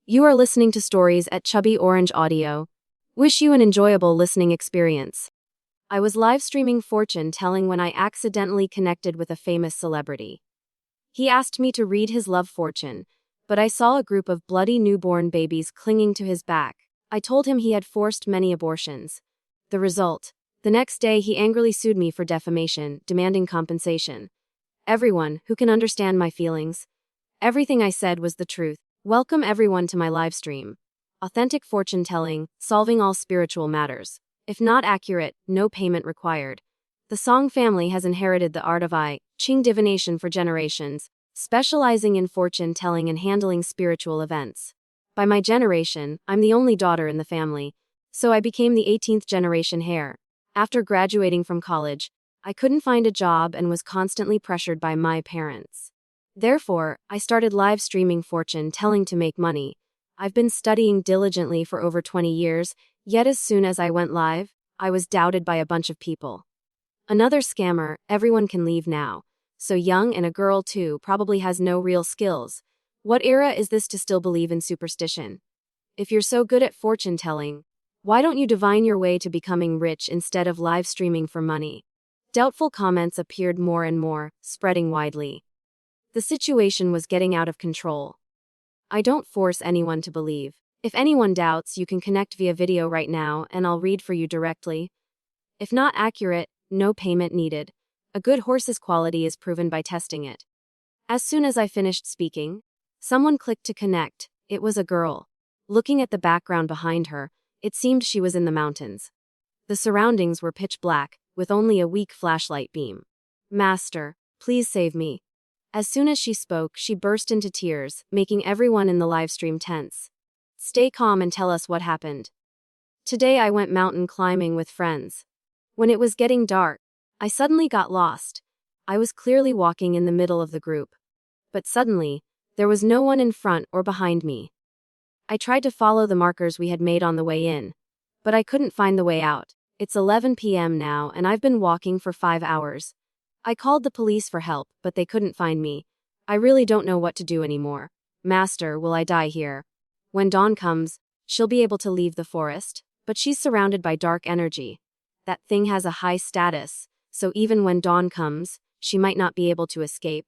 You are listening to stories at Chubby Orange Audio. Wish you an enjoyable listening experience. I was live streaming fortune telling when I accidentally connected with a famous celebrity. He asked me to read his love fortune, but I saw a group of bloody newborn babies clinging to his back. I told him he had forced many abortions. The result: the next day he angrily sued me for defamation, demanding compensation. Everyone who can understand my feelings. Everything I said was the truth. Welcome everyone to my live stream. Authentic fortune telling, solving all spiritual matters. If not accurate, no payment required. The Song family has inherited the art of I Ching divination for generations, specializing in fortune telling and handling spiritual events. By my generation, I'm the only daughter in the family, so I became the 18th generation heir. After graduating from college, I couldn't find a job and was constantly pressured by my parents. Therefore, I started live streaming fortune telling to make money. I've been studying diligently for over 20 years, yet as soon as I went live, I was doubted by a bunch of people. Another scammer, everyone can leave now. So young and a girl too, probably has no real skills. What era is this to still believe in superstition? If you're so good at fortune telling, why don't you divine your way to becoming rich instead of live streaming for money? Doubtful comments appeared more and more, spreading widely. The situation was getting out of control. I don't force anyone to believe. If anyone doubts, you can connect via video right now and I'll read for you directly. If not accurate, no payment needed. A good horse's quality is proven by testing it. As soon as I finished speaking, someone clicked to connect. It was a girl. Looking at the background behind her, it seemed she was in the mountains. The surroundings were pitch black, with only a weak flashlight beam. Master, please save me. As soon as she spoke, she burst into tears, making everyone in the livestream tense. Stay calm and tell us what happened. Today I went mountain climbing with friends. When it was getting dark, I suddenly got lost. I was clearly walking in the middle of the group. But suddenly, there was no one in front or behind me. I tried to follow the markers we had made on the way in, but I couldn't find the way out. It's 11 p.m. now and I've been walking for 5 hours. I called the police for help, but they couldn't find me. I really don't know what to do anymore. Master, will I die here? When dawn comes, she'll be able to leave the forest, but she's surrounded by dark energy. That thing has a high status, so even when dawn comes, she might not be able to escape.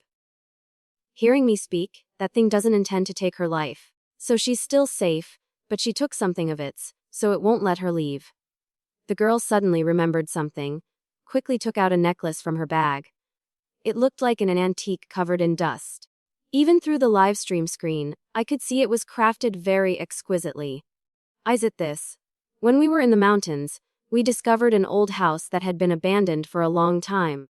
Hearing me speak, that thing doesn't intend to take her life, so she's still safe, but she took something of its, so it won't let her leave. The girl suddenly remembered something, quickly took out a necklace from her bag. It looked like an antique covered in dust. Even through the live stream screen, I could see it was crafted very exquisitely. Is it this? When we were in the mountains, we discovered an old house that had been abandoned for a long time.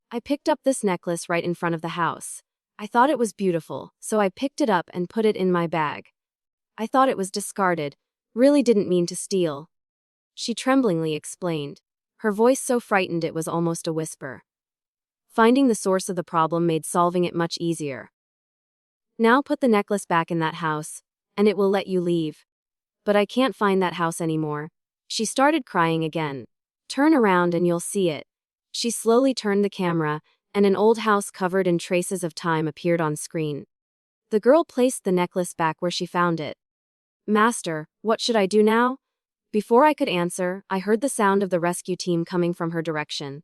I picked up this necklace right in front of the house. I thought it was beautiful, so I picked it up and put it in my bag. I thought it was discarded, really didn't mean to steal. She tremblingly explained, her voice so frightened it was almost a whisper. Finding the source of the problem made solving it much easier. Now put the necklace back in that house, and it will let you leave. But I can't find that house anymore. She started crying again. Turn around and you'll see it. She slowly turned the camera, and an old house covered in traces of time appeared on screen. The girl placed the necklace back where she found it. Master, what should I do now? Before I could answer, I heard the sound of the rescue team coming from her direction.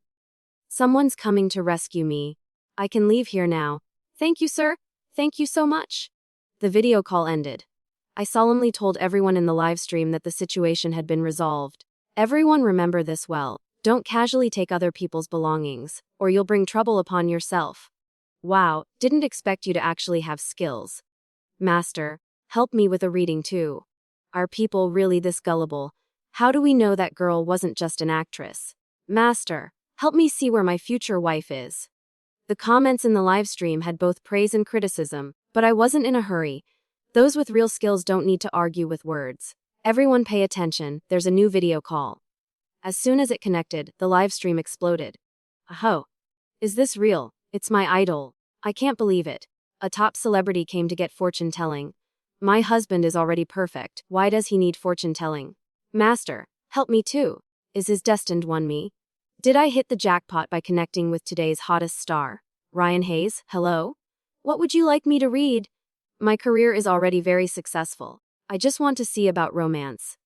Someone's coming to rescue me. I can leave here now. Thank you, sir. Thank you so much. The video call ended. I solemnly told everyone in the live stream that the situation had been resolved. Everyone remember this well. Don't casually take other people's belongings, or you'll bring trouble upon yourself. Wow, didn't expect you to actually have skills. Master, help me with a reading too. Are people really this gullible? How do we know that girl wasn't just an actress? Master, help me see where my future wife is. The comments in the live stream had both praise and criticism, but I wasn't in a hurry. Those with real skills don't need to argue with words. Everyone pay attention, there's a new video call. As soon as it connected, the live stream exploded. Aho! Is this real? It's my idol. I can't believe it. A top celebrity came to get fortune telling. My husband is already perfect, why does he need fortune telling? Master, help me too. Is his destined one me? Did I hit the jackpot by connecting with today's hottest star? Ryan Hayes, hello? What would you like me to read? My career is already very successful. I just want to see about romance.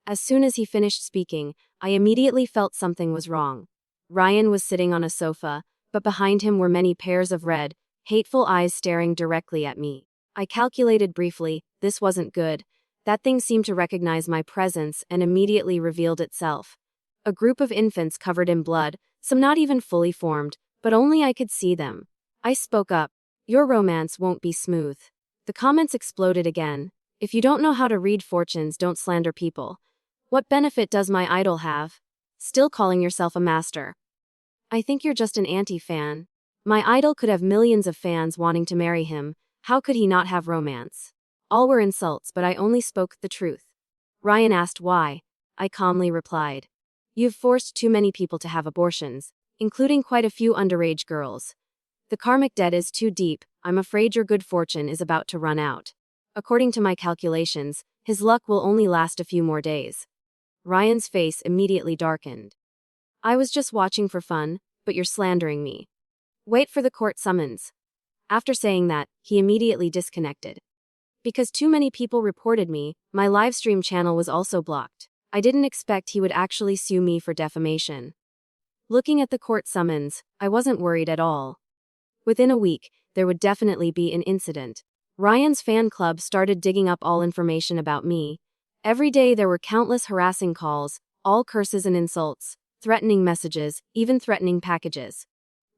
As soon as he finished speaking, I immediately felt something was wrong. Ryan was sitting on a sofa, but behind him were many pairs of red, hateful eyes staring directly at me. I calculated briefly, this wasn't good. That thing seemed to recognize my presence and immediately revealed itself. A group of infants covered in blood, some not even fully formed, but only I could see them. I spoke up. Your romance won't be smooth. The comments exploded again. If you don't know how to read fortunes, don't slander people. What benefit does my idol have? Still calling yourself a master. I think you're just an anti-fan. My idol could have millions of fans wanting to marry him. How could he not have romance? All were insults, but I only spoke the truth. Ryan asked why. I calmly replied. You've forced too many people to have abortions, including quite a few underage girls. The karmic debt is too deep. I'm afraid your good fortune is about to run out. According to my calculations, his luck will only last a few more days. Ryan's face immediately darkened. I was just watching for fun, but you're slandering me. Wait for the court summons. After saying that, he immediately disconnected. Because too many people reported me, my livestream channel was also blocked. I didn't expect he would actually sue me for defamation. Looking at the court summons, I wasn't worried at all. Within a week, there would definitely be an incident. Ryan's fan club started digging up all information about me. Every day there were countless harassing calls, all curses and insults, threatening messages, even threatening packages.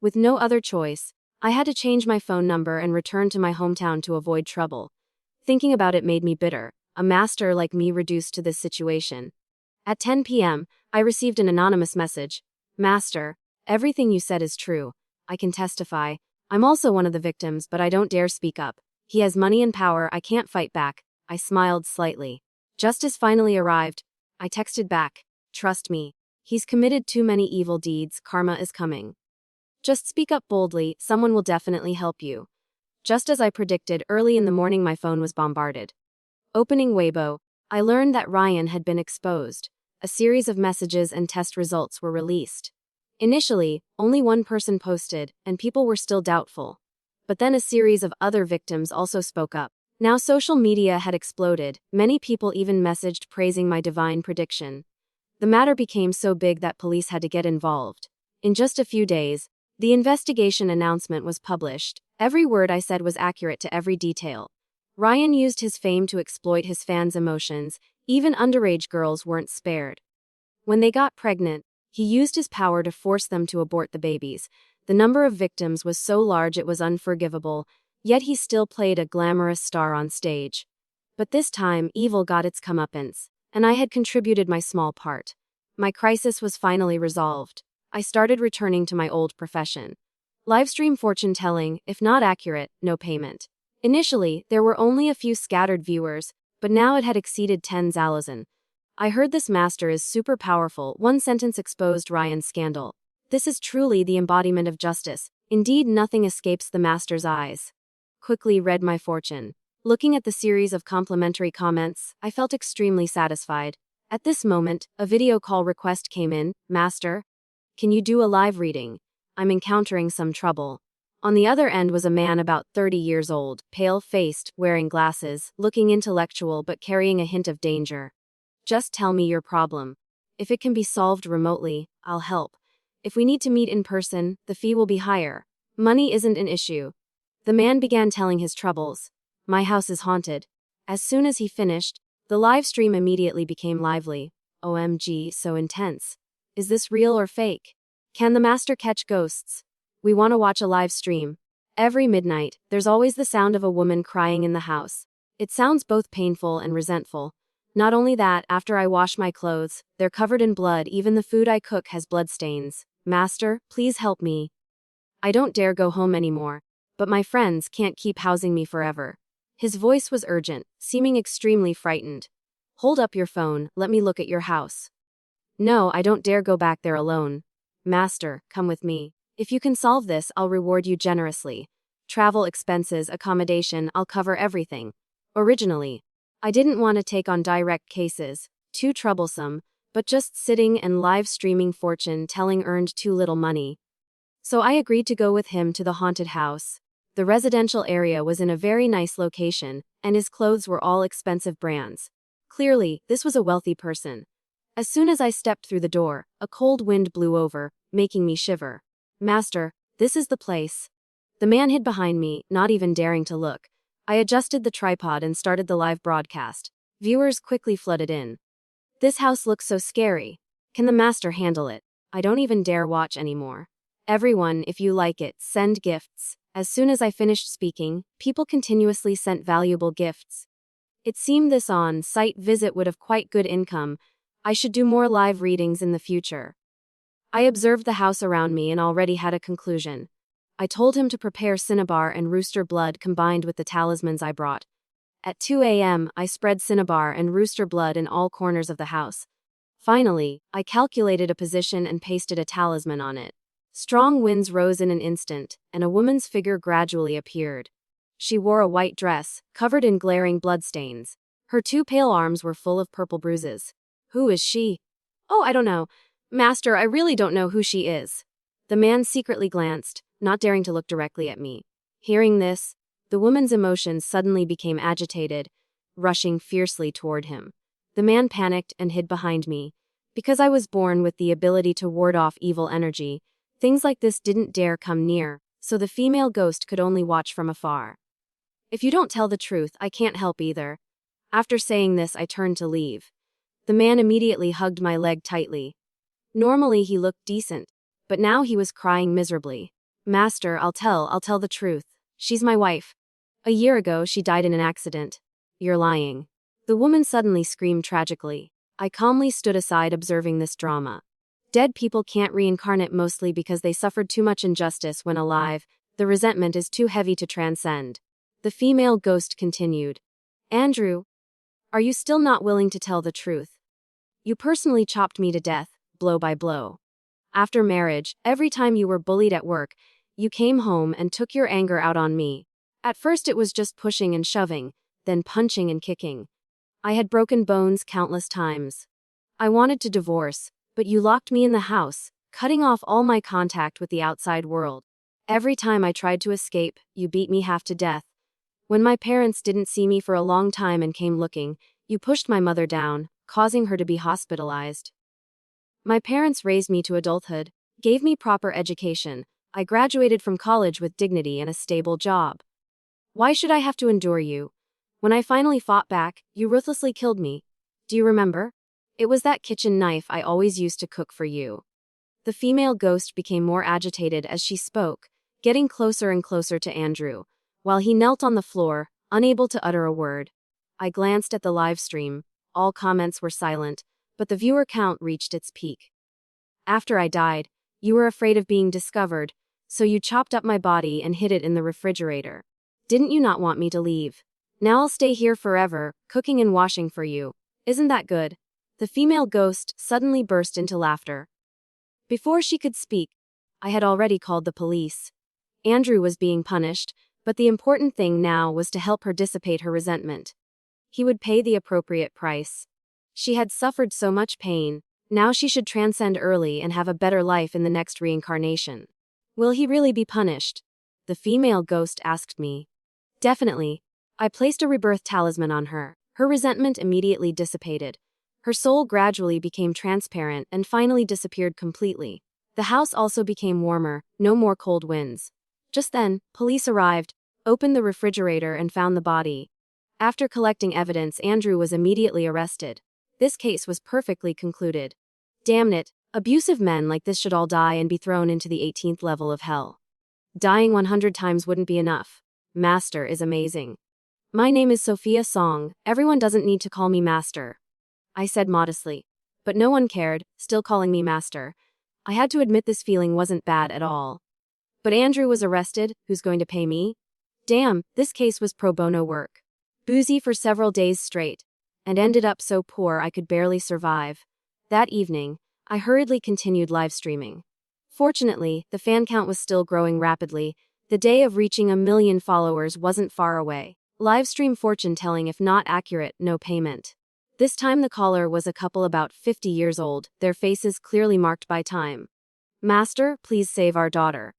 With no other choice, I had to change my phone number and return to my hometown to avoid trouble. Thinking about it made me bitter, a master like me reduced to this situation. At 10 p.m., I received an anonymous message. Master, everything you said is true. I can testify. I'm also one of the victims, but I don't dare speak up. He has money and power, I can't fight back. I smiled slightly. Justice finally arrived. I texted back. Trust me. He's committed too many evil deeds, karma is coming. Just speak up boldly, someone will definitely help you. Just as I predicted, early in the morning my phone was bombarded. Opening Weibo, I learned that Ryan had been exposed. A series of messages and test results were released. Initially, only one person posted, and people were still doubtful. But then a series of other victims also spoke up. Now social media had exploded, many people even messaged praising my divine prediction. The matter became so big that police had to get involved. In just a few days, the investigation announcement was published. Every word I said was accurate to every detail. Ryan used his fame to exploit his fans' emotions. Even underage girls weren't spared. When they got pregnant, he used his power to force them to abort the babies. The number of victims was so large it was unforgivable, yet he still played a glamorous star on stage. But this time, evil got its comeuppance, and I had contributed my small part. My crisis was finally resolved. I started returning to my old profession. Livestream fortune telling, if not accurate, no payment. Initially, there were only a few scattered viewers, but now it had exceeded 10,000. I heard this master is super powerful. One sentence exposed Ryan's scandal. This is truly the embodiment of justice. Indeed, nothing escapes the master's eyes. Quickly read my fortune. Looking at the series of complimentary comments, I felt extremely satisfied. At this moment, a video call request came in. Master, can you do a live reading? I'm encountering some trouble. On the other end was a man about 30 years old, pale-faced, wearing glasses, looking intellectual but carrying a hint of danger. Just tell me your problem. If it can be solved remotely, I'll help. If we need to meet in person, the fee will be higher. Money isn't an issue. The man began telling his troubles. My house is haunted. As soon as he finished, the live stream immediately became lively. OMG, so intense. Is this real or fake? Can the master catch ghosts? We want to watch a live stream. Every midnight, there's always the sound of a woman crying in the house. It sounds both painful and resentful. Not only that, after I wash my clothes, they're covered in blood. Even the food I cook has bloodstains. Master, please help me. I don't dare go home anymore. But my friends can't keep housing me forever. His voice was urgent, seeming extremely frightened. Hold up your phone, let me look at your house. No, I don't dare go back there alone. Master, come with me. If you can solve this, I'll reward you generously. Travel expenses, accommodation, I'll cover everything. Originally, I didn't want to take on direct cases, too troublesome, but just sitting and live streaming fortune telling earned too little money. So I agreed to go with him to the haunted house. The residential area was in a very nice location, and his clothes were all expensive brands. Clearly, this was a wealthy person. As soon as I stepped through the door, a cold wind blew over, making me shiver. "Master, this is the place." The man hid behind me, not even daring to look. I adjusted the tripod and started the live broadcast. Viewers quickly flooded in. "This house looks so scary. Can the master handle it? I don't even dare watch anymore. Everyone, if you like it, send gifts." As soon as I finished speaking, people continuously sent valuable gifts. It seemed this on-site visit would have quite good income. I should do more live readings in the future. I observed the house around me and already had a conclusion. I told him to prepare cinnabar and rooster blood combined with the talismans I brought. At 2 a.m., I spread cinnabar and rooster blood in all corners of the house. Finally, I calculated a position and pasted a talisman on it. Strong winds rose in an instant, and a woman's figure gradually appeared. She wore a white dress, covered in glaring bloodstains. Her 2 pale arms were full of purple bruises. "Who is she?" "Oh, I don't know. Master, I really don't know who she is." The man secretly glanced, not daring to look directly at me. Hearing this, the woman's emotions suddenly became agitated, rushing fiercely toward him. The man panicked and hid behind me. Because I was born with the ability to ward off evil energy, things like this didn't dare come near, so the female ghost could only watch from afar. "If you don't tell the truth, I can't help either." After saying this, I turned to leave. The man immediately hugged my leg tightly. Normally he looked decent, but now he was crying miserably. "Master, I'll tell the truth. She's my wife. A year ago she died in an accident." "You're lying." The woman suddenly screamed tragically. I calmly stood aside observing this drama. Dead people can't reincarnate mostly because they suffered too much injustice when alive. The resentment is too heavy to transcend. The female ghost continued. "Andrew, are you still not willing to tell the truth? You personally chopped me to death, blow by blow. After marriage, every time you were bullied at work, you came home and took your anger out on me. At first it was just pushing and shoving, then punching and kicking. I had broken bones countless times. I wanted to divorce, but you locked me in the house, cutting off all my contact with the outside world. Every time I tried to escape, you beat me half to death. When my parents didn't see me for a long time and came looking, you pushed my mother down, causing her to be hospitalized. My parents raised me to adulthood, gave me proper education. I graduated from college with dignity and a stable job. Why should I have to endure you? When I finally fought back, you ruthlessly killed me. Do you remember? It was that kitchen knife I always used to cook for you." The female ghost became more agitated as she spoke, getting closer and closer to Andrew, while he knelt on the floor, unable to utter a word. I glanced at the live stream. All comments were silent, but the viewer count reached its peak. "After I died, you were afraid of being discovered, so you chopped up my body and hid it in the refrigerator. Didn't you not want me to leave? Now I'll stay here forever, cooking and washing for you. Isn't that good?" The female ghost suddenly burst into laughter. Before she could speak, I had already called the police. Andrew was being punished, but the important thing now was to help her dissipate her resentment. He would pay the appropriate price. She had suffered so much pain, now she should transcend early and have a better life in the next reincarnation. "Will he really be punished?" the female ghost asked me. "Definitely." I placed a rebirth talisman on her. Her resentment immediately dissipated. Her soul gradually became transparent and finally disappeared completely. The house also became warmer, no more cold winds. Just then, police arrived, opened the refrigerator and found the body. After collecting evidence, Andrew was immediately arrested. This case was perfectly concluded. Damn it, abusive men like this should all die and be thrown into the 18th level of hell. Dying 100 times wouldn't be enough. Master is amazing. "My name is Sophia Song, everyone doesn't need to call me Master," I said modestly. But no one cared, still calling me Master. I had to admit this feeling wasn't bad at all. But Andrew was arrested, who's going to pay me? Damn, this case was pro bono work. Boozy for several days straight, and ended up so poor I could barely survive. That evening, I hurriedly continued live streaming. Fortunately, the fan count was still growing rapidly. The day of reaching 1 million followers wasn't far away. Livestream fortune telling if not accurate, no payment. This time the caller was a couple about 50 years old, their faces clearly marked by time. "Master, please save our daughter.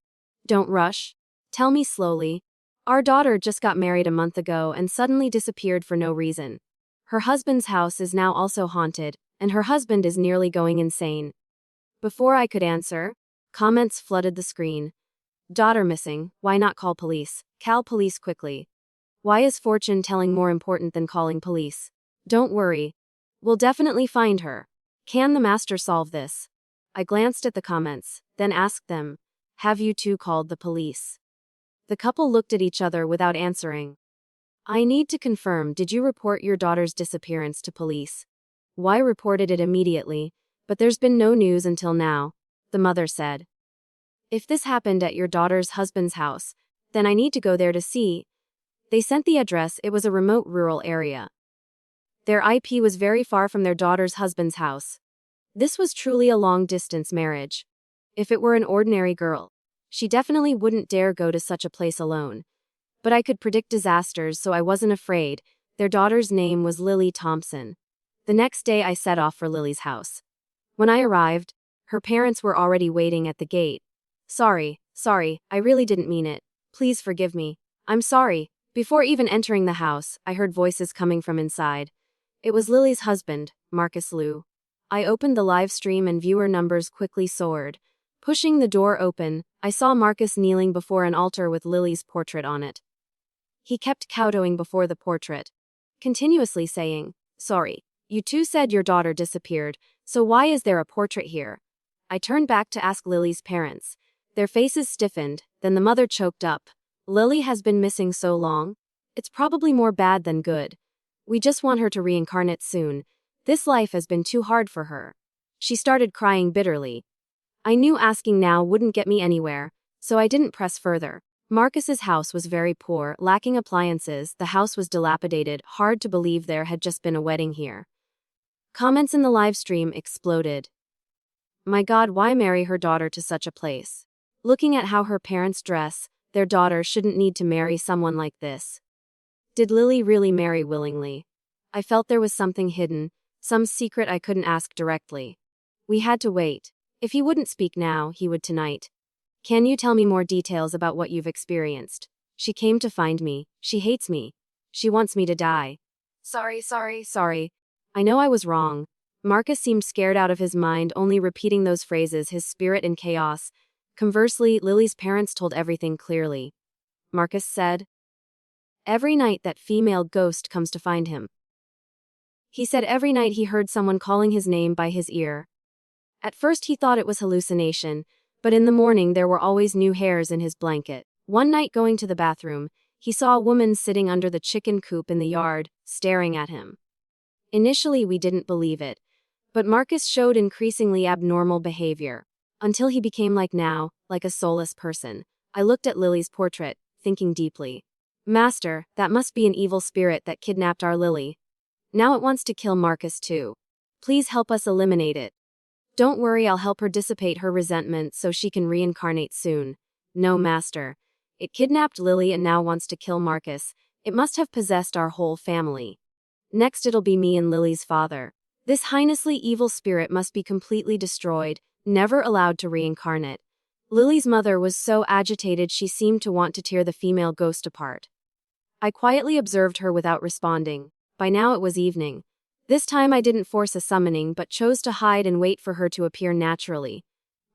Don't rush. Tell me slowly. Our daughter just got married a month ago and suddenly disappeared for no reason. Her husband's house is now also haunted, and her husband is nearly going insane. Before I could answer, comments flooded the screen. Daughter missing, why not call police? Call police quickly. Why is fortune telling more important than calling police? Don't worry. We'll definitely find her. Can the master solve this? I glanced at the comments, then asked them, have you two called the police? The couple looked at each other without answering. I need to confirm, did you report your daughter's disappearance to police? Why reported it immediately, but there's been no news until now, the mother said. If this happened at your daughter's husband's house, then I need to go there to see. They sent the address, it was a remote rural area. Their IP was very far from their daughter's husband's house. This was truly a long-distance marriage. If it were an ordinary girl, she definitely wouldn't dare go to such a place alone. But I could predict disasters, so I wasn't afraid. Their daughter's name was Lily Thompson. The next day I set off for Lily's house. When I arrived, her parents were already waiting at the gate. Sorry, I really didn't mean it. Please forgive me. I'm sorry. Before even entering the house, I heard voices coming from inside. It was Lily's husband, Marcus Liu. I opened the live stream and viewer numbers quickly soared. Pushing the door open, I saw Marcus kneeling before an altar with Lily's portrait on it. He kept kowtowing before the portrait, continuously saying, sorry, you two said your daughter disappeared, so why is there a portrait here? I turned back to ask Lily's parents. Their faces stiffened, then the mother choked up. Lily has been missing so long. It's probably more bad than good. We just want her to reincarnate soon. This life has been too hard for her. She started crying bitterly. I knew asking now wouldn't get me anywhere, so I didn't press further. Marcus's house was very poor, lacking appliances, the house was dilapidated, hard to believe there had just been a wedding here. Comments in the live stream exploded. My God, why marry her daughter to such a place? Looking at how her parents dress, their daughter shouldn't need to marry someone like this. Did Lily really marry willingly? I felt there was something hidden, some secret I couldn't ask directly. We had to wait. If he wouldn't speak now, he would tonight. Can you tell me more details about what you've experienced? She came to find me. She hates me. She wants me to die. Sorry. I know I was wrong. Marcus seemed scared out of his mind, only repeating those phrases, his spirit in chaos. Conversely, Lily's parents told everything clearly. Marcus said, every night that female ghost comes to find him. He said every night he heard someone calling his name by his ear. At first he thought it was hallucination, but in the morning there were always new hairs in his blanket. One night going to the bathroom, he saw a woman sitting under the chicken coop in the yard, staring at him. Initially we didn't believe it, but Marcus showed increasingly abnormal behavior, until he became like a soulless person. I looked at Lily's portrait, thinking deeply. Master, that must be an evil spirit that kidnapped our Lily. Now it wants to kill Marcus too. Please help us eliminate it. Don't worry, I'll help her dissipate her resentment so she can reincarnate soon. No, Master. It kidnapped Lily and now wants to kill Marcus. It must have possessed our whole family. Next it'll be me and Lily's father. This heinously evil spirit must be completely destroyed, never allowed to reincarnate. Lily's mother was so agitated she seemed to want to tear the female ghost apart. I quietly observed her without responding. By now it was evening. This time I didn't force a summoning but chose to hide and wait for her to appear naturally.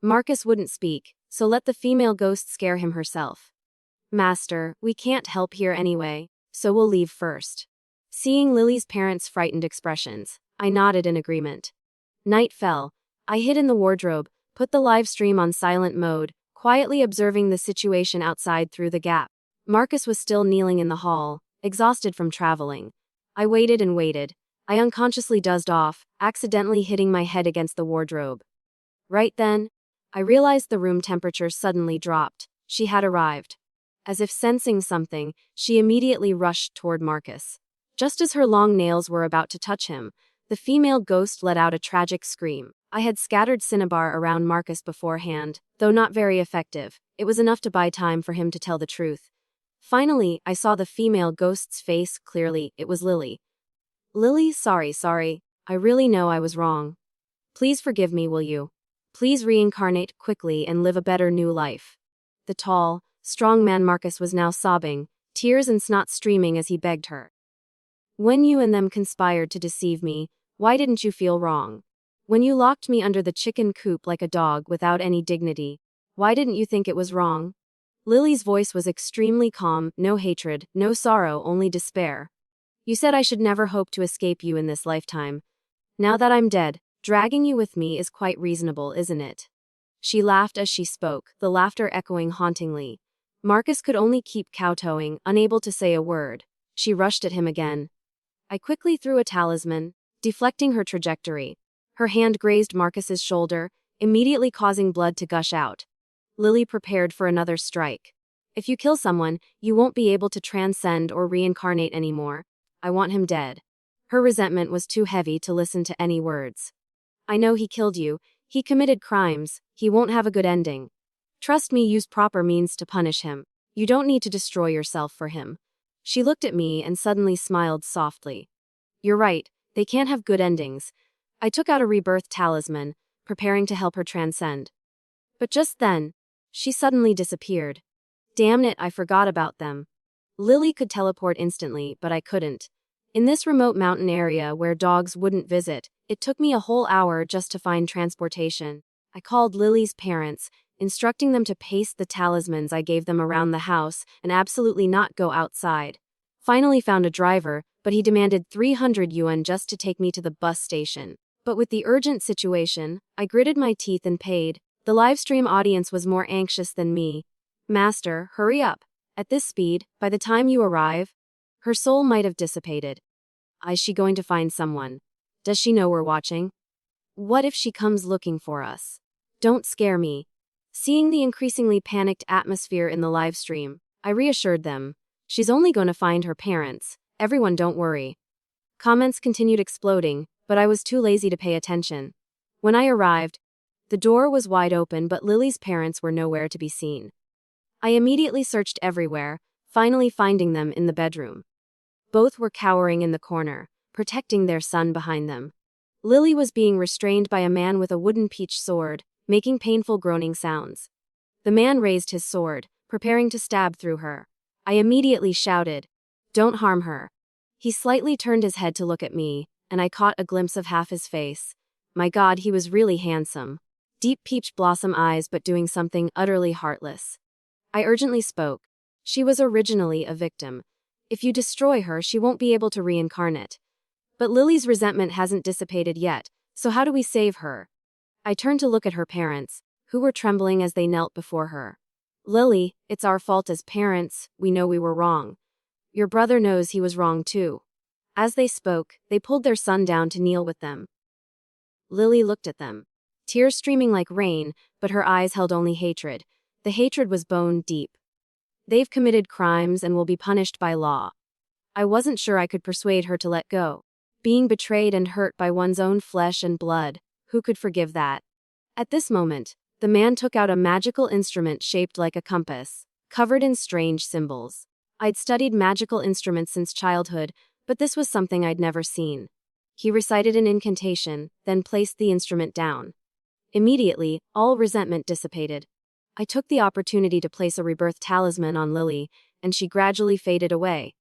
Marcus wouldn't speak, so let the female ghost scare him herself. Master, we can't help here anyway, so we'll leave first. Seeing Lily's parents' frightened expressions, I nodded in agreement. Night fell. I hid in the wardrobe, put the live stream on silent mode, quietly observing the situation outside through the gap. Marcus was still kneeling in the hall, exhausted from traveling. I waited and waited. I unconsciously dozed off, accidentally hitting my head against the wardrobe. Right then, I realized the room temperature suddenly dropped. She had arrived. As if sensing something, she immediately rushed toward Marcus. Just as her long nails were about to touch him, the female ghost let out a tragic scream. I had scattered cinnabar around Marcus beforehand, though not very effective. It was enough to buy time for him to tell the truth. Finally, I saw the female ghost's face clearly. It was Lily. Lily, sorry. I really know I was wrong. Please forgive me, will you? Please reincarnate quickly and live a better new life. The tall, strong man Marcus was now sobbing, tears and snot streaming as he begged her. When you and them conspired to deceive me, why didn't you feel wrong? When you locked me under the chicken coop like a dog without any dignity, why didn't you think it was wrong? Lily's voice was extremely calm, no hatred, no sorrow, only despair. You said I should never hope to escape you in this lifetime. Now that I'm dead, dragging you with me is quite reasonable, isn't it? She laughed as she spoke, the laughter echoing hauntingly. Marcus could only keep kowtowing, unable to say a word. She rushed at him again. I quickly threw a talisman, deflecting her trajectory. Her hand grazed Marcus's shoulder, immediately causing blood to gush out. Lily prepared for another strike. If you kill someone, you won't be able to transcend or reincarnate anymore. I want him dead. Her resentment was too heavy to listen to any words. I know he killed you. He committed crimes. He won't have a good ending. Trust me, use proper means to punish him. You don't need to destroy yourself for him. She looked at me and suddenly smiled softly. You're right, they can't have good endings. I took out a rebirth talisman, preparing to help her transcend. But just then, she suddenly disappeared. Damn it, I forgot about them. Lily could teleport instantly, but I couldn't. In this remote mountain area where dogs wouldn't visit, it took me a whole hour just to find transportation. I called Lily's parents, instructing them to paste the talismans I gave them around the house and absolutely not go outside. Finally found a driver, but he demanded 300 yuan just to take me to the bus station. But with the urgent situation, I gritted my teeth and paid. The livestream audience was more anxious than me. Master, hurry up. At this speed, by the time you arrive, her soul might have dissipated. Is she going to find someone? Does she know we're watching? What if she comes looking for us? Don't scare me. Seeing the increasingly panicked atmosphere in the live stream, I reassured them. She's only going to find her parents. Everyone don't worry. Comments continued exploding, but I was too lazy to pay attention. When I arrived, the door was wide open, but Lily's parents were nowhere to be seen. I immediately searched everywhere, finally finding them in the bedroom. Both were cowering in the corner, protecting their son behind them. Lily was being restrained by a man with a wooden peach sword, making painful groaning sounds. The man raised his sword, preparing to stab through her. I immediately shouted, "Don't harm her." He slightly turned his head to look at me, and I caught a glimpse of half his face. My God, he was really handsome. Deep peach blossom eyes, but doing something utterly heartless. I urgently spoke. She was originally a victim. If you destroy her, she won't be able to reincarnate. But Lily's resentment hasn't dissipated yet, so how do we save her? I turned to look at her parents, who were trembling as they knelt before her. Lily, it's our fault as parents, we know we were wrong. Your brother knows he was wrong too. As they spoke, they pulled their son down to kneel with them. Lily looked at them, tears streaming like rain, but her eyes held only hatred. The hatred was bone deep. They've committed crimes and will be punished by law. I wasn't sure I could persuade her to let go. Being betrayed and hurt by one's own flesh and blood, who could forgive that? At this moment, the man took out a magical instrument shaped like a compass, covered in strange symbols. I'd studied magical instruments since childhood, but this was something I'd never seen. He recited an incantation, then placed the instrument down. Immediately, all resentment dissipated. I took the opportunity to place a rebirth talisman on Lily, and she gradually faded away.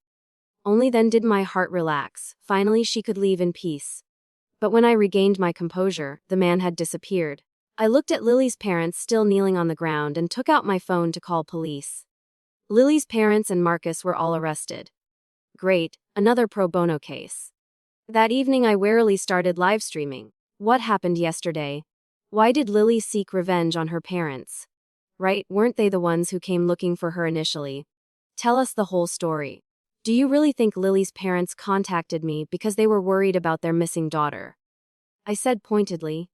Only then did my heart relax. Finally, she could leave in peace. But when I regained my composure, the man had disappeared. I looked at Lily's parents still kneeling on the ground and took out my phone to call police. Lily's parents and Marcus were all arrested. Great, another pro bono case. That evening I warily started live streaming. What happened yesterday? Why did Lily seek revenge on her parents? Right, weren't they the ones who came looking for her initially? Tell us the whole story. Do you really think Lily's parents contacted me because they were worried about their missing daughter? I said pointedly.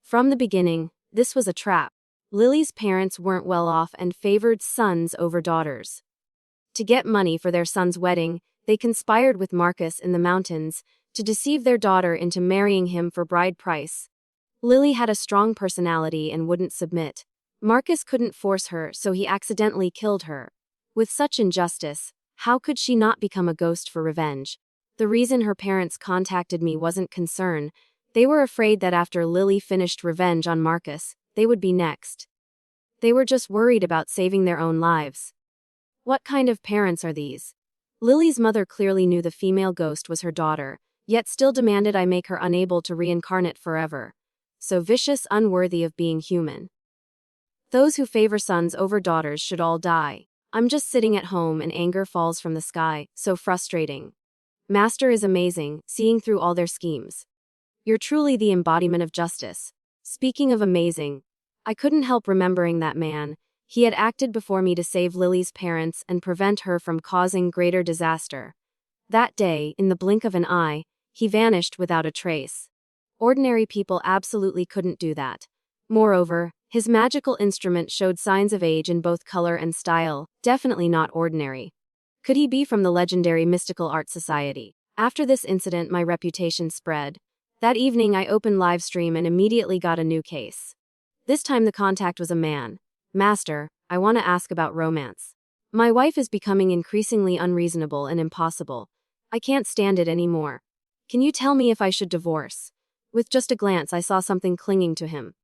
From the beginning, this was a trap. Lily's parents weren't well off and favored sons over daughters. To get money for their son's wedding, they conspired with Marcus in the mountains to deceive their daughter into marrying him for bride price. Lily had a strong personality and wouldn't submit. Marcus couldn't force her, so he accidentally killed her. With such injustice, how could she not become a ghost for revenge? The reason her parents contacted me wasn't concern. They were afraid that after Lily finished revenge on Marcus, they would be next. They were just worried about saving their own lives. What kind of parents are these? Lily's mother clearly knew the female ghost was her daughter, yet still demanded I make her unable to reincarnate forever. So vicious, unworthy of being human. Those who favor sons over daughters should all die. I'm just sitting at home and anger falls from the sky, so frustrating. Master is amazing, seeing through all their schemes. You're truly the embodiment of justice. Speaking of amazing, I couldn't help remembering that man. He had acted before me to save Lily's parents and prevent her from causing greater disaster. That day, in the blink of an eye, he vanished without a trace. Ordinary people absolutely couldn't do that. Moreover, his magical instrument showed signs of age in both color and style, definitely not ordinary. Could he be from the legendary Mystical Art Society? After this incident, my reputation spread. That evening, I opened Livestream and immediately got a new case. This time the contact was a man. Master, I want to ask about romance. My wife is becoming increasingly unreasonable and impossible. I can't stand it anymore. Can you tell me if I should divorce? With just a glance, I saw something clinging to him.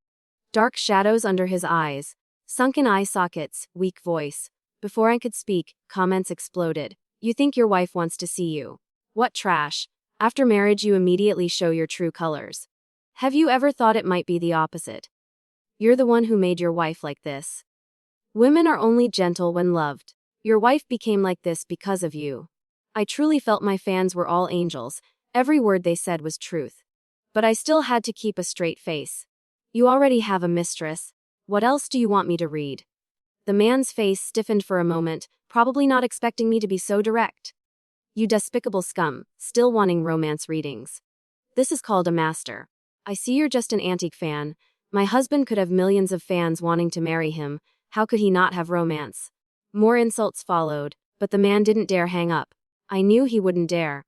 Dark shadows under his eyes, sunken eye sockets, weak voice. Before I could speak, comments exploded. You think your wife wants to see you? What trash. After marriage, you immediately show your true colors. Have you ever thought it might be the opposite? You're the one who made your wife like this. Women are only gentle when loved. Your wife became like this because of you. I truly felt my fans were all angels. Every word they said was truth. But I still had to keep a straight face. You already have a mistress. What else do you want me to read? The man's face stiffened for a moment, probably not expecting me to be so direct. You despicable scum, still wanting romance readings. This is called a master. I see you're just an antique fan. My husband could have millions of fans wanting to marry him. How could he not have romance? More insults followed, but the man didn't dare hang up. I knew he wouldn't dare.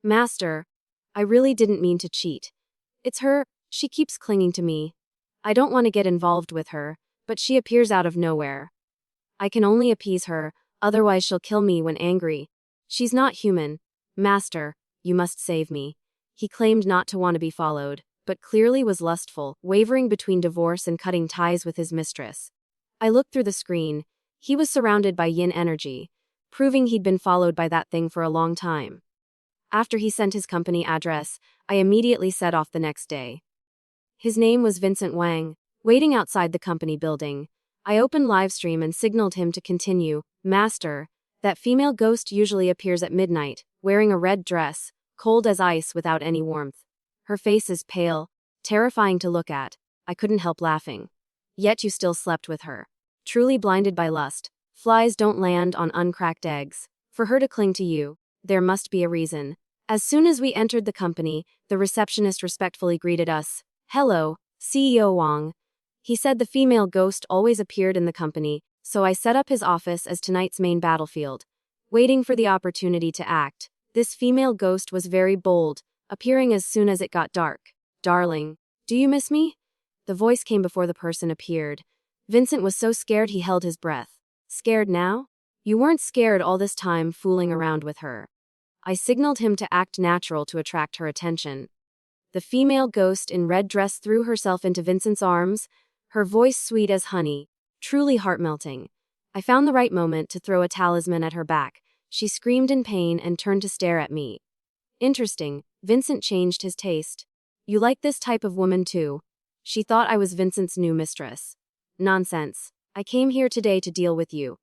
Master, I really didn't mean to cheat. It's her, she keeps clinging to me. I don't want to get involved with her, but she appears out of nowhere. I can only appease her, otherwise she'll kill me when angry. She's not human. Master, you must save me. He claimed not to want to be followed, but clearly was lustful, wavering between divorce and cutting ties with his mistress. I looked through the screen. He was surrounded by yin energy, proving he'd been followed by that thing for a long time. After he sent his company address, I immediately set off the next day. His name was Vincent Wang. Waiting outside the company building, I opened Livestream and signaled him to continue. Master, that female ghost usually appears at midnight, wearing a red dress, cold as ice without any warmth. Her face is pale, terrifying to look at. I couldn't help laughing. Yet you still slept with her. Truly blinded by lust. Flies don't land on uncracked eggs. For her to cling to you, there must be a reason. As soon as we entered the company, the receptionist respectfully greeted us. Hello, CEO Wang. He said the female ghost always appeared in the company, so I set up his office as tonight's main battlefield. Waiting for the opportunity to act, this female ghost was very bold, appearing as soon as it got dark. Darling, do you miss me? The voice came before the person appeared. Vincent was so scared he held his breath. Scared now? You weren't scared all this time fooling around with her. I signaled him to act natural to attract her attention. The female ghost in red dress threw herself into Vincent's arms, her voice sweet as honey, truly heart-melting. I found the right moment to throw a talisman at her back. She screamed in pain and turned to stare at me. Interesting, Vincent changed his taste. You like this type of woman too? She thought I was Vincent's new mistress. Nonsense. I came here today to deal with you.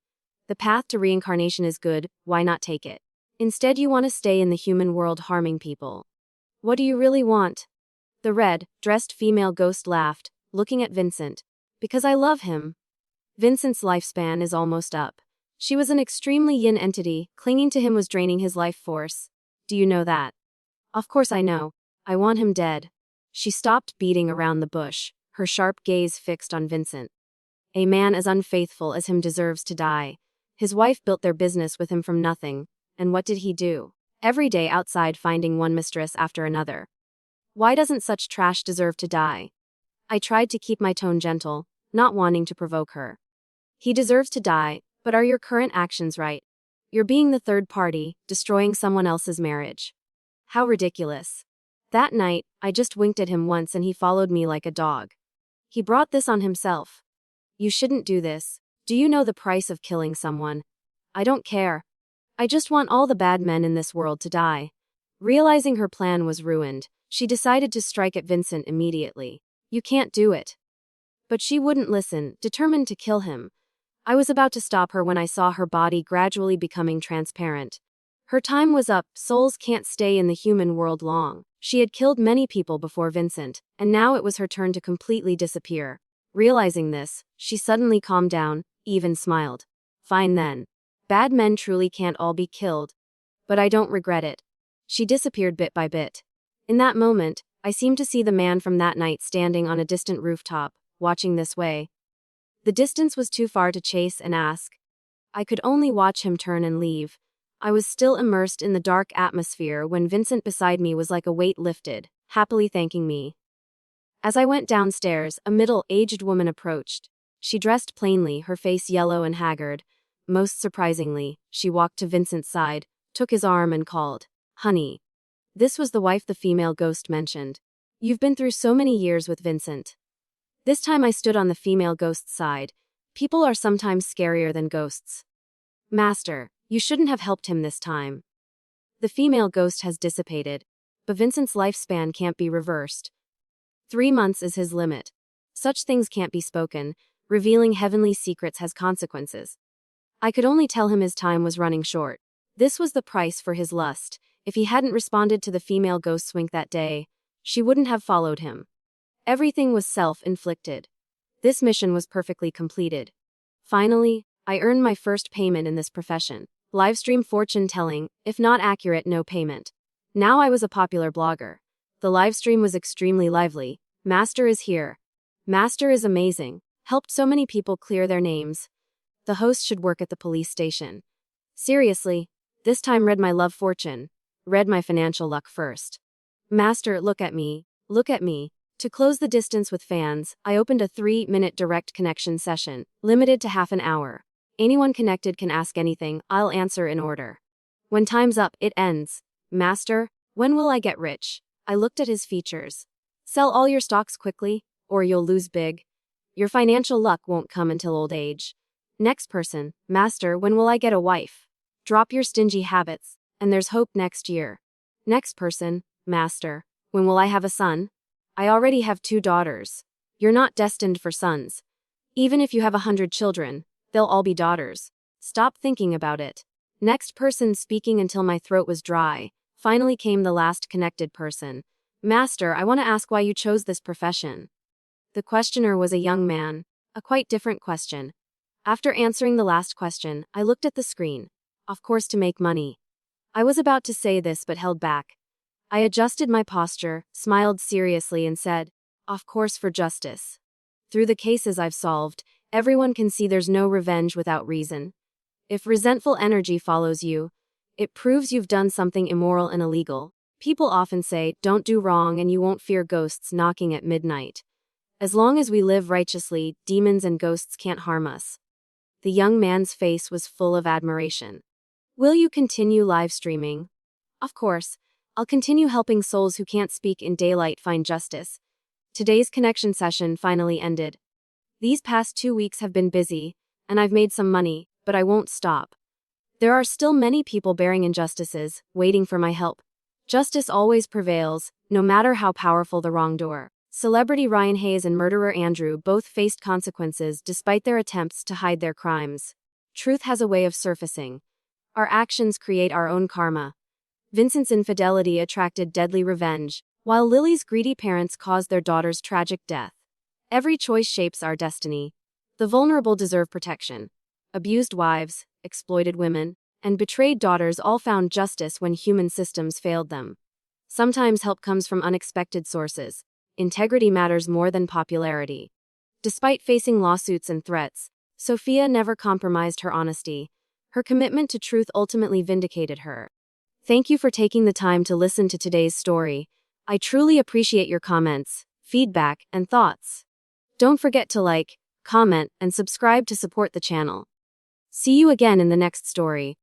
The path to reincarnation is good, why not take it? Instead you want to stay in the human world harming people. What do you really want? The red-dressed female ghost laughed, looking at Vincent. Because I love him. Vincent's lifespan is almost up. She was an extremely yin entity, clinging to him was draining his life force. Do you know that? Of course I know. I want him dead. She stopped beating around the bush, her sharp gaze fixed on Vincent. A man as unfaithful as him deserves to die. His wife built their business with him from nothing, and what did he do? Every day outside finding one mistress after another. Why doesn't such trash deserve to die? I tried to keep my tone gentle, not wanting to provoke her. He deserves to die, but are your current actions right? You're being the third party, destroying someone else's marriage. How ridiculous. That night, I just winked at him once and he followed me like a dog. He brought this on himself. You shouldn't do this. Do you know the price of killing someone? I don't care. I just want all the bad men in this world to die. Realizing her plan was ruined, she decided to strike at Vincent immediately. You can't do it. But she wouldn't listen, determined to kill him. I was about to stop her when I saw her body gradually becoming transparent. Her time was up. Souls can't stay in the human world long. She had killed many people before Vincent, and now it was her turn to completely disappear. Realizing this, she suddenly calmed down, even smiled. Fine then. Bad men truly can't all be killed. But I don't regret it. She disappeared bit by bit. In that moment, I seemed to see the man from that night standing on a distant rooftop, watching this way. The distance was too far to chase and ask. I could only watch him turn and leave. I was still immersed in the dark atmosphere when Vincent beside me was like a weight lifted, happily thanking me. As I went downstairs, a middle-aged woman approached. She dressed plainly, her face yellow and haggard. Most surprisingly, she walked to Vincent's side, took his arm and called, "Honey." This was the wife the female ghost mentioned. You've been through so many years with Vincent. This time I stood on the female ghost's side. People are sometimes scarier than ghosts. Master, you shouldn't have helped him this time. The female ghost has dissipated, but Vincent's lifespan can't be reversed. 3 months is his limit. Such things can't be spoken. Revealing heavenly secrets has consequences. I could only tell him his time was running short. This was the price for his lust. If he hadn't responded to the female ghost's wink that day, she wouldn't have followed him. Everything was self-inflicted. This mission was perfectly completed. Finally, I earned my first payment in this profession. Livestream fortune telling, if not accurate, no payment. Now I was a popular blogger. The livestream was extremely lively. Master is here. Master is amazing. Helped so many people clear their names. The host should work at the police station. Seriously, this time read my love fortune. Read my financial luck first. Master, look at me. Look at me. To close the distance with fans, I opened a 3-minute direct connection session, limited to half an hour. Anyone connected can ask anything, I'll answer in order. When time's up, it ends. Master, when will I get rich? I looked at his features. Sell all your stocks quickly, or you'll lose big. Your financial luck won't come until old age. Next person, Master, when will I get a wife? Drop your stingy habits, and there's hope next year. Next person, Master, when will I have a son? I already have 2 daughters. You're not destined for sons. Even if you have 100 children, they'll all be daughters. Stop thinking about it. Next person speaking until my throat was dry. Finally came the last connected person. Master, I want to ask why you chose this profession. The questioner was a young man. A quite different question. After answering the last question, I looked at the screen. Of course, to make money. I was about to say this but held back. I adjusted my posture, smiled seriously and said, of course, for justice. Through the cases I've solved, everyone can see there's no revenge without reason. If resentful energy follows you, it proves you've done something immoral and illegal. People often say, don't do wrong and you won't fear ghosts knocking at midnight. As long as we live righteously, demons and ghosts can't harm us. The young man's face was full of admiration. Will you continue live streaming? Of course. I'll continue helping souls who can't speak in daylight find justice. Today's connection session finally ended. These past 2 weeks have been busy, and I've made some money, but I won't stop. There are still many people bearing injustices, waiting for my help. Justice always prevails, no matter how powerful the wrongdoer. Celebrity Ryan Hayes and murderer Andrew both faced consequences despite their attempts to hide their crimes. Truth has a way of surfacing. Our actions create our own karma. Vincent's infidelity attracted deadly revenge, while Lily's greedy parents caused their daughter's tragic death. Every choice shapes our destiny. The vulnerable deserve protection. Abused wives, exploited women, and betrayed daughters all found justice when human systems failed them. Sometimes help comes from unexpected sources. Integrity matters more than popularity. Despite facing lawsuits and threats, Sophia never compromised her honesty. Her commitment to truth ultimately vindicated her. Thank you for taking the time to listen to today's story. I truly appreciate your comments, feedback, and thoughts. Don't forget to like, comment, and subscribe to support the channel. See you again in the next story.